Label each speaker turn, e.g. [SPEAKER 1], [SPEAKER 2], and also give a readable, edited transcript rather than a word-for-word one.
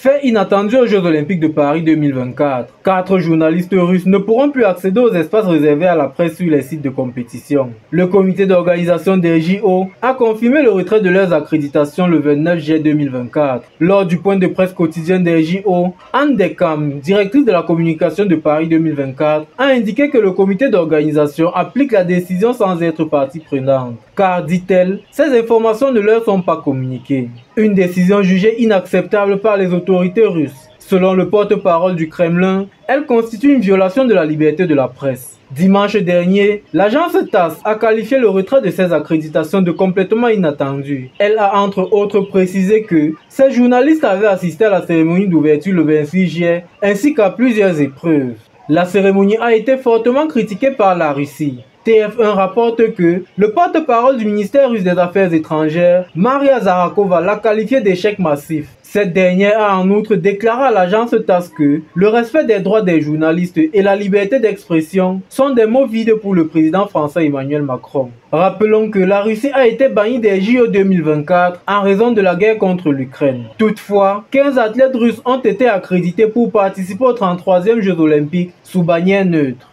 [SPEAKER 1] Fait inattendu aux Jeux Olympiques de Paris 2024, 4 journalistes russes ne pourront plus accéder aux espaces réservés à la presse sur les sites de compétition. Le comité d'organisation des JO a confirmé le retrait de leurs accréditations le 29 juillet 2024. Lors du point de presse quotidien des JO, Anne Decam, directrice de la communication de Paris 2024, a indiqué que le comité d'organisation applique la décision sans être partie prenante, car, dit-elle, ces informations ne leur sont pas communiquées. Une décision jugée inacceptable par les autorités russes. Selon le porte-parole du Kremlin, elle constitue une violation de la liberté de la presse. Dimanche dernier, l'agence TASS a qualifié le retrait de ses accréditations de complètement inattendu. Elle a entre autres précisé que ces journalistes avaient assisté à la cérémonie d'ouverture le 26 juillet ainsi qu'à plusieurs épreuves. La cérémonie a été fortement critiquée par la Russie. TF1 rapporte que le porte-parole du ministère russe des Affaires étrangères, Maria Zarakova, l'a qualifié d'échec massif. Cette dernière a en outre déclaré à l'agence TASS que le respect des droits des journalistes et la liberté d'expression sont des mots vides pour le président français Emmanuel Macron. Rappelons que la Russie a été bannie des JO 2024 en raison de la guerre contre l'Ukraine. Toutefois, 15 athlètes russes ont été accrédités pour participer aux 33e Jeux olympiques sous bannière neutre.